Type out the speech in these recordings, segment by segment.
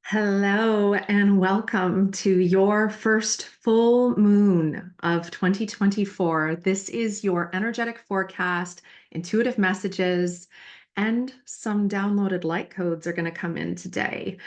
Hello and welcome to your first full moon of 2024. This is your energetic forecast, intuitive messages, and some downloaded light codes are going to come in today.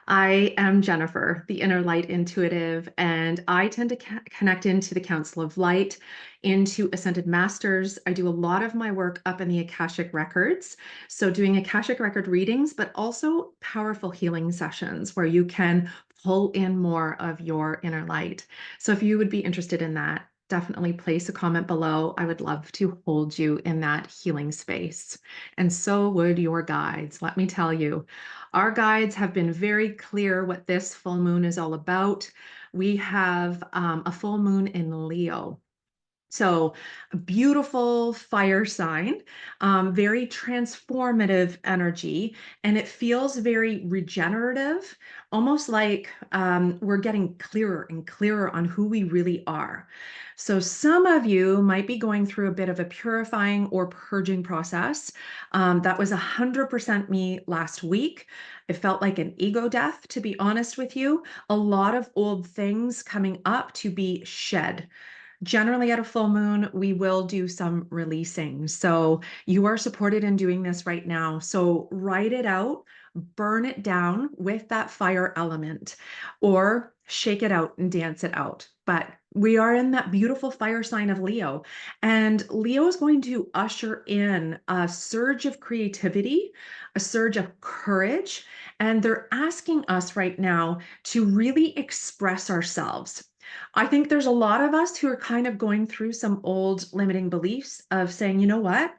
I am Jennifer, the Inner Light Intuitive, and I tend to connect into the Council of Light, into Ascended Masters. I do a lot of my work up in the Akashic Records. So, doing Akashic Record readings, but also powerful healing sessions where you can pull in more of your inner light. So, if you would be interested in that, definitely place a comment below. I would love to hold you in that healing space. And so would your guides. Let me tell you, our guides have been very clear what this full moon is all about. We have a full moon in Leo. So, a beautiful fire sign, very transformative energy, and it feels very regenerative, almost like we're getting clearer and clearer on who we really are. So, some of you might be going through a bit of a purifying or purging process. That was 100% me last week. It felt like an ego death, to be honest with you. A lot of old things coming up to be shed. Generally, at a full moon, we will do some releasing. So you are supported in doing this right now. So write it out, burn it down with that fire element, or shake it out and dance it out. But we are in that beautiful fire sign of Leo. And Leo is going to usher in a surge of creativity, a surge of courage. And they're asking us right now to really express ourselves. I think there's a lot of us who are kind of going through some old limiting beliefs of saying, you know what?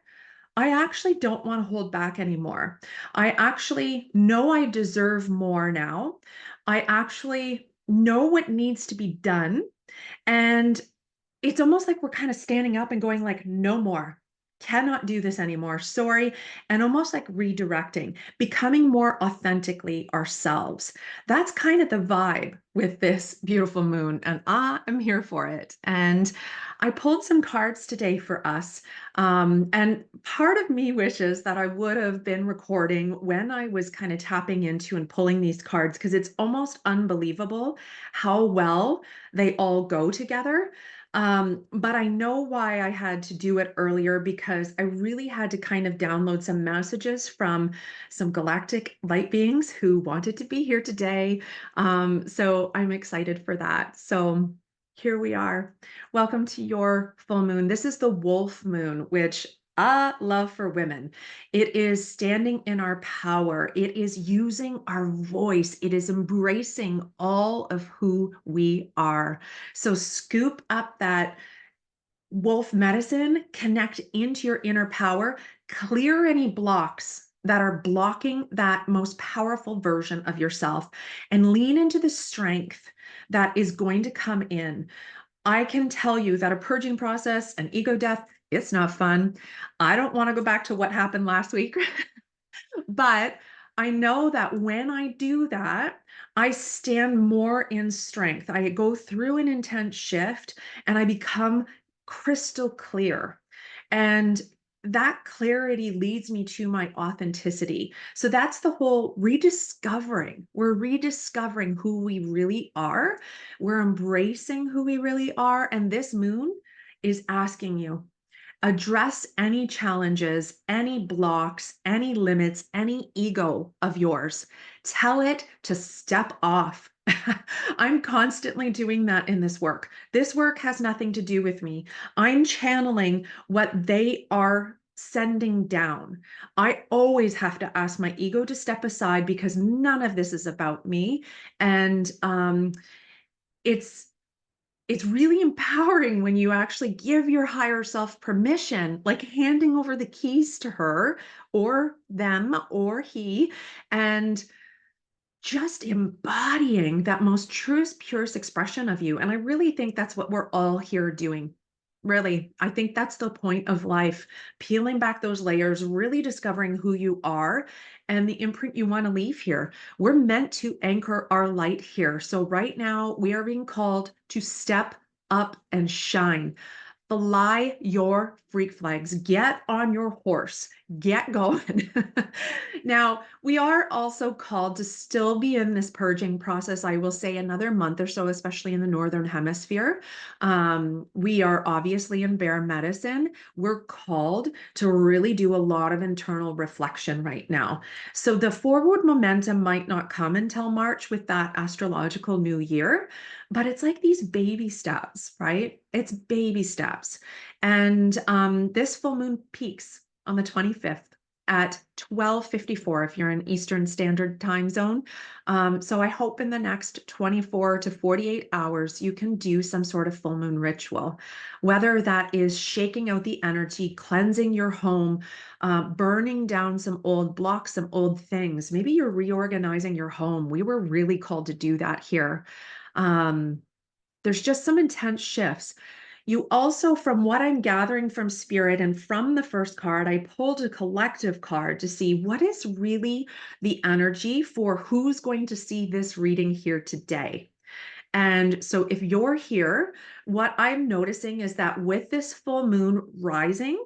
I actually don't want to hold back anymore. I actually know I deserve more now. I actually know what needs to be done. And it's almost like we're kind of standing up and going like, no more. Cannot do this anymore. Sorry. And almost like redirecting, becoming more authentically ourselves. That's kind of the vibe with this beautiful moon. And I am here for it. And I pulled some cards today for us. And part of me wishes that I would have been recording when I was kind of tapping into and pulling these cards, because it's almost unbelievable how well they all go together. But I know why I had to do it earlier, because I really had to kind of download some messages from some galactic light beings who wanted to be here today. So I'm excited for that. So here we are. Welcome to your full moon. This is the wolf moon, which love for women. It is standing in our power. It is using our voice. It is embracing all of who we are. So scoop up that wolf medicine, connect into your inner power, clear any blocks that are blocking that most powerful version of yourself, and lean into the strength that is going to come in. I can tell you that a purging process, an ego death, it's not fun. I don't want to go back to what happened last week. But I know that when I do that, I stand more in strength. I go through an intense shift and I become crystal clear. And that clarity leads me to my authenticity. So that's the whole rediscovering. We're rediscovering who we really are. We're embracing who we really are. And this moon is asking you, address any challenges, any blocks, any limits, any ego of yours. Tell it to step off. I'm constantly doing that in this work. This work has nothing to do with me. I'm channeling what they are sending down. I always have to ask my ego to step aside, because none of this is about me. And it's it's really empowering when you actually give your higher self permission, like handing over the keys to her or them or he, and just embodying that most truest, purest expression of you. And I really think that's what we're all here doing. Really, I think that's the point of life, peeling back those layers, really discovering who you are and the imprint you want to leave here. We're meant to anchor our light here. So, right now, we are being called to step up and shine. Fly your freak flags. Get on your horse. get going. Now, we are also called to still be in this purging process, I will say another month or so, especially in the Northern Hemisphere. We are obviously in bear medicine. We're called to really do a lot of internal reflection right now. So the forward momentum might not come until March with that astrological new year, but it's like these baby steps, right? It's baby steps. And this full moon peaks on the 25th at 12:54 if you're in Eastern Standard Time Zone. So I hope in the next 24 to 48 hours you can do some sort of full moon ritual, whether that is shaking out the energy, cleansing your home, burning down some old blocks, some old things. Maybe you're reorganizing your home. We were really called to do that here. Um, there's just some intense shifts. You also, from what I'm gathering from spirit and from the first card, I pulled a collective card to see what is really the energy for who's going to see this reading here today. And so if you're here, what I'm noticing is that with this full moon rising,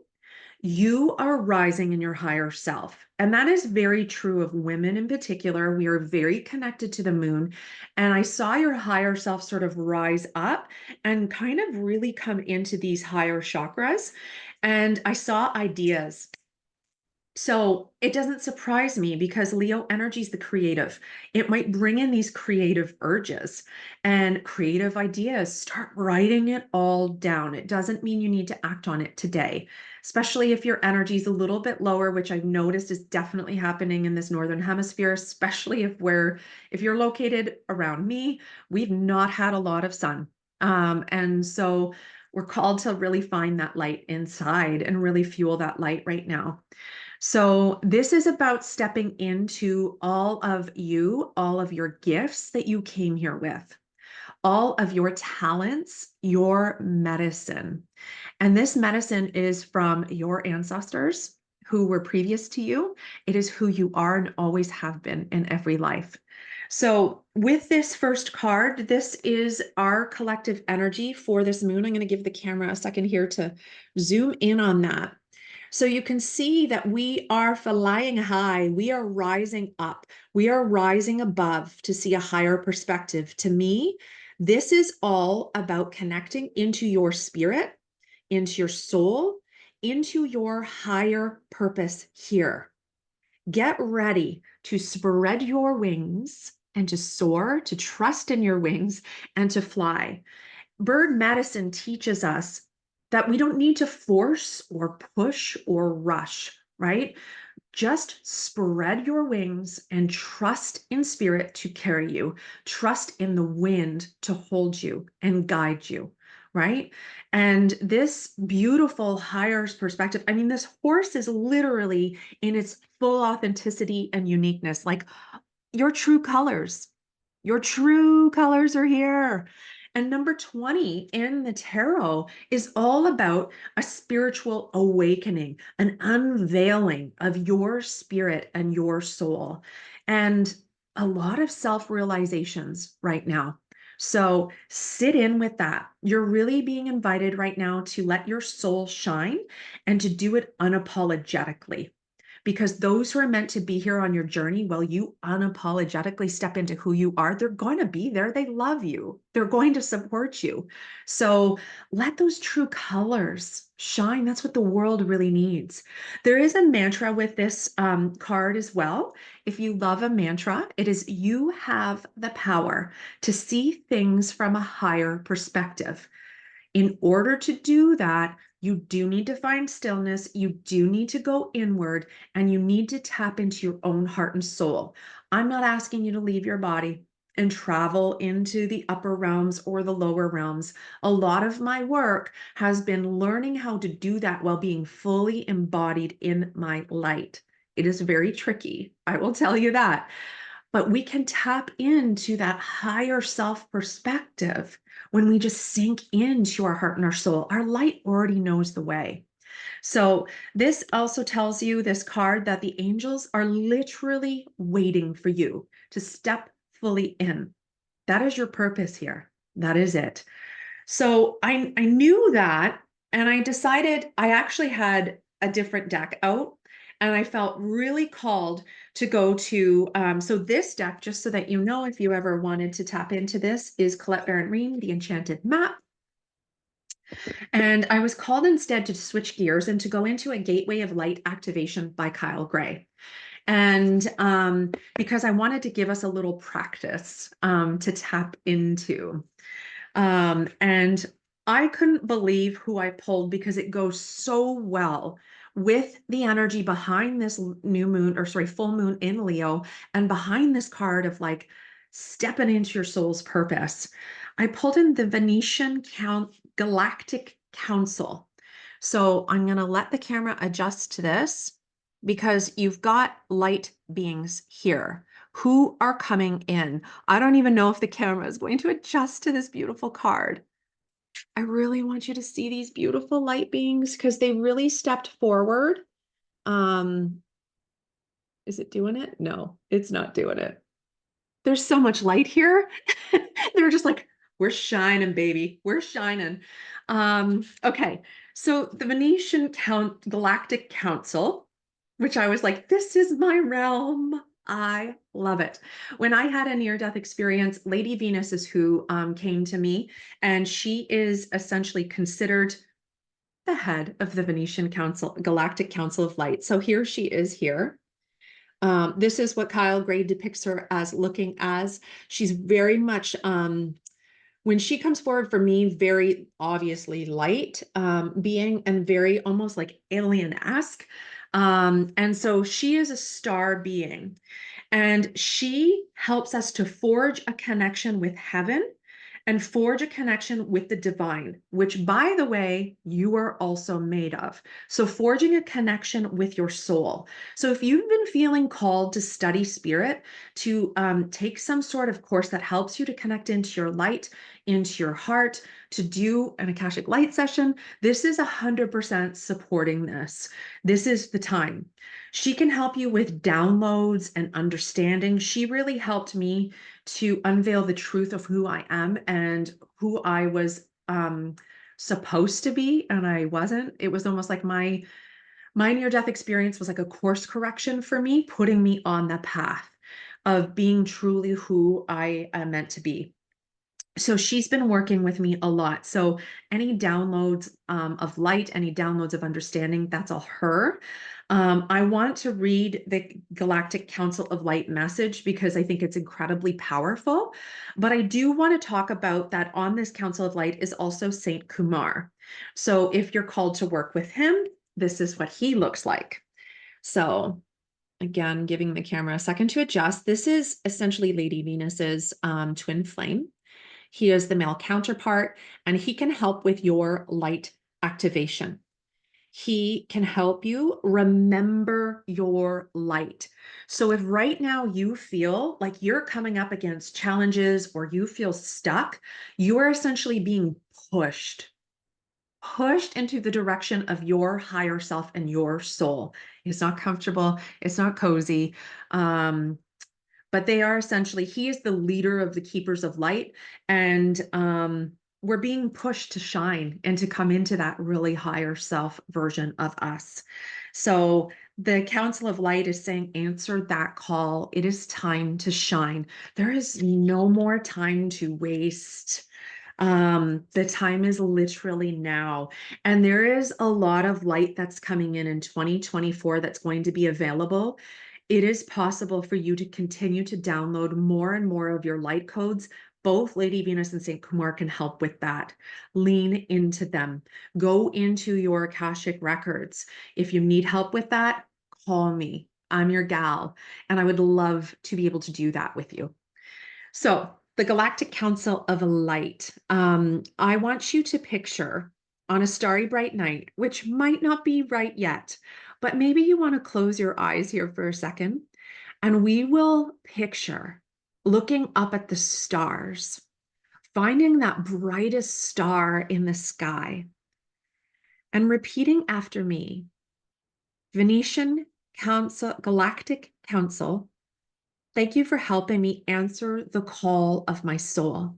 you are rising in your higher self. And that is very true of women in particular. We are very connected to the moon. And I saw your higher self sort of rise up and kind of really come into these higher chakras. And I saw ideas. So it doesn't surprise me because Leo energy is the creative. It might bring in these creative urges and creative ideas. Start writing it all down. It doesn't mean you need to act on it today, especially if your energy is a little bit lower, which I've noticed is definitely happening in this northern hemisphere, especially if you're located around me, we've not had a lot of sun. And so we're called to really find that light inside and really fuel that light right now. So, this is about stepping into all of you, all of your gifts that you came here with, all of your talents, your medicine. And this medicine is from your ancestors who were previous to you. It is who you are and always have been in every life. So, with this first card, this is our collective energy for this moon. I'm going to give the camera a second here to zoom in on that. So you can see that we are flying high. We are rising up. We are rising above to see a higher perspective. To me, this is all about connecting into your spirit, into your soul, into your higher purpose here. Get ready to spread your wings and to soar, to trust in your wings and to fly. Bird medicine teaches us that we don't need to force or push or rush, right? Just spread your wings and trust in spirit to carry you. Trust in the wind to hold you and guide you, right? And this beautiful higher perspective, I mean, this horse is literally in its full authenticity and uniqueness, like your true colors. Your true colors are here. And number 20 in the tarot is all about a spiritual awakening, an unveiling of your spirit and your soul, and a lot of self realizations right now. So sit in with that. You're really being invited right now to let your soul shine and to do it unapologetically, because those who are meant to be here on your journey, while you unapologetically step into who you are, they're going to be there. They love you. They're going to support you. So let those true colors shine. That's what the world really needs. There is a mantra with this card as well. If you love a mantra, it is you have the power to see things from a higher perspective. In order to do that, you do need to find stillness, you do need to go inward, and you need to tap into your own heart and soul. I'm not asking you to leave your body and travel into the upper realms or the lower realms. A lot of my work has been learning how to do that while being fully embodied in my light. It is very tricky, I will tell you that. But we can tap into that higher self perspective when we just sink into our heart and our soul. Our light already knows the way. So, this also tells you, this card, that the angels are literally waiting for you to step fully in. That is your purpose here. That is it. So, I knew that, and I decided I actually had a different deck out. And I felt really called to go to, so this deck, just so that you know, if you ever wanted to tap into this, is Colette Baron Reed, The Enchanted Map. And I was called instead to switch gears and to go into a Gateway of Light activation by Kyle Gray. And because I wanted to give us a little practice to tap into. And I couldn't believe who I pulled because it goes so well with the energy behind this new moon, or sorry, full moon in Leo, and behind this card of like stepping into your soul's purpose. I pulled in the Galactic Council. So I'm going to let the camera adjust to this because you've got light beings here who are coming in. I don't even know if the camera is going to adjust to this beautiful card. I really want you to see these beautiful light beings because they really stepped forward. Is it doing it? No, it's not doing it. There's so much light here. They're just like, we're shining, baby. We're shining. Okay, so the Galactic Council, which I was like, this is my realm. I love it. When I had a near-death experience, Lady Venus is who came to me, and she is essentially considered the head of the Galactic Council of Light. So here she is here. This is what Kyle Gray depicts her as looking as. She's very much, when she comes forward for me, very obviously light being and very almost like alien-esque. And so she is a star being, and she helps us to forge a connection with heaven and forge a connection with the divine, which, by the way, you are also made of. So forging a connection with your soul. So if you've been feeling called to study spirit, to take some sort of course that helps you to connect into your light, into your heart, to do an Akashic Light session, this is 100% supporting this. This is the time. She can help you with downloads and understanding. She really helped me to unveil the truth of who I am and who I was supposed to be, and I wasn't. It was almost like my near-death experience was like a course correction for me, putting me on the path of being truly who I am meant to be. So she's been working with me a lot. So any downloads of light, any downloads of understanding, that's all her. I want to read the Galactic Council of Light message because I think it's incredibly powerful. But I do want to talk about that on this Council of Light is also Saint Kumar. So if you're called to work with him, this is what he looks like. So again, giving the camera a second to adjust. This is essentially Lady Venus's twin flame. He is the male counterpart, and he can help with your light activation. He can help you remember your light. So if right now you feel like you're coming up against challenges or you feel stuck, you are essentially being pushed into the direction of your higher self and your soul. It's not comfortable. It's not cozy. But they are essentially, he is the leader of the keepers of light, and we're being pushed to shine and to come into that really higher self version of us. So the Council of Light is saying, answer that call. It is time to shine. There is no more time to waste. The time is literally now. And there is a lot of light that's coming in 2024 that's going to be available. It is possible for you to continue to download more and more of your light codes. Both Lady Venus and Saint Kumar can help with that. Lean into them. Go into your Akashic records. If you need help with that, call me. I'm your gal, and I would love to be able to do that with you. So the Galactic Council of Light. I want you to picture on a starry bright night, which might not be right yet, but maybe you want to close your eyes here for a second, and we will picture looking up at the stars, finding that brightest star in the sky, and repeating after me. Venetian Council, Galactic Council, thank you for helping me answer the call of my soul.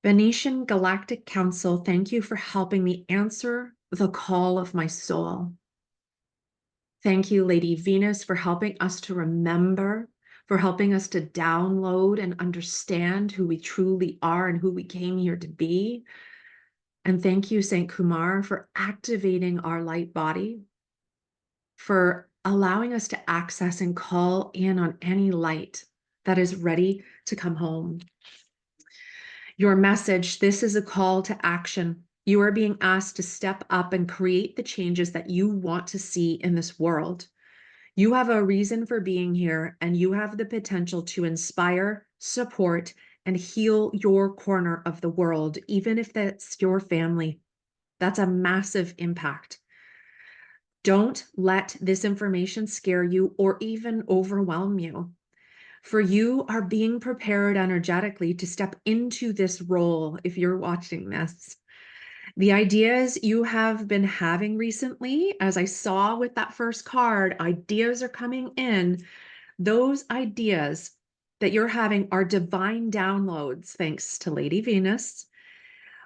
Venetian Galactic Council, thank you for helping me answer the call of my soul. Thank you, Lady Venus, for helping us to remember, for helping us to download and understand who we truly are and who we came here to be. And thank you, Saint Kumar, for activating our light body, for allowing us to access and call in on any light that is ready to come home. Your message, this is a call to action. You are being asked to step up and create the changes that you want to see in this world. You have a reason for being here, and you have the potential to inspire, support, and heal your corner of the world, even if that's your family. That's a massive impact. Don't let this information scare you or even overwhelm you. For you are being prepared energetically to step into this role if you're watching this. The ideas you have been having recently, as I saw with that first card, ideas are coming in. Those ideas that you're having are divine downloads, thanks to Lady Venus.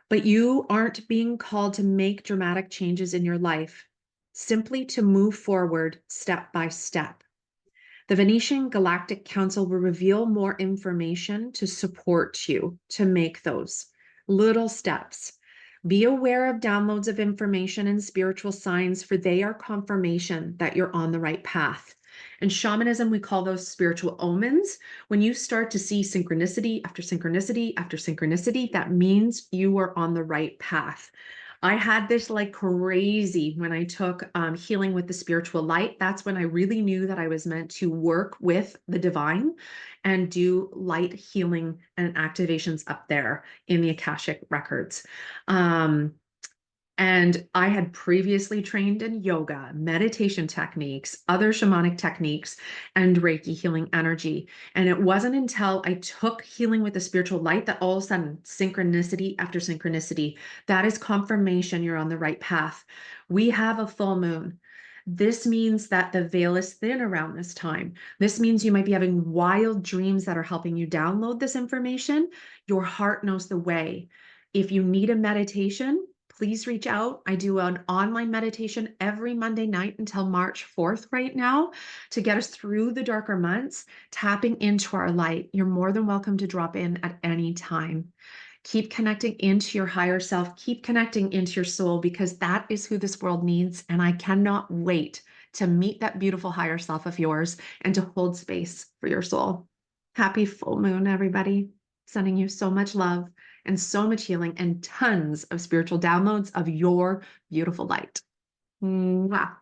But you aren't being called to make dramatic changes in your life, simply to move forward step by step. The Venetian Galactic Council will reveal more information to support you to make those little steps. Be aware of downloads of information and spiritual signs, for they are confirmation that you're on the right path. In shamanism, we call those spiritual omens. When you start to see synchronicity after synchronicity after synchronicity, that means you are on the right path. I had this like crazy when I took healing with the spiritual light. That's when I really knew that I was meant to work with the divine and do light healing and activations up there in the Akashic records. And I had previously trained in yoga, meditation techniques, other shamanic techniques, and Reiki healing energy. And it wasn't until I took healing with the spiritual light that all of a sudden, synchronicity after synchronicity, that is confirmation you're on the right path. We have a full moon. This means that the veil is thin around this time. This means you might be having wild dreams that are helping you download this information. Your heart knows the way. If you need a meditation, please reach out. I do an online meditation every Monday night until March 4th right now to get us through the darker months, tapping into our light. You're more than welcome to drop in at any time. Keep connecting into your higher self. Keep connecting into your soul, because that is who this world needs. And I cannot wait to meet that beautiful higher self of yours and to hold space for your soul. Happy full moon, everybody. Sending you so much love and so much healing and tons of spiritual downloads of your beautiful light. Mwah.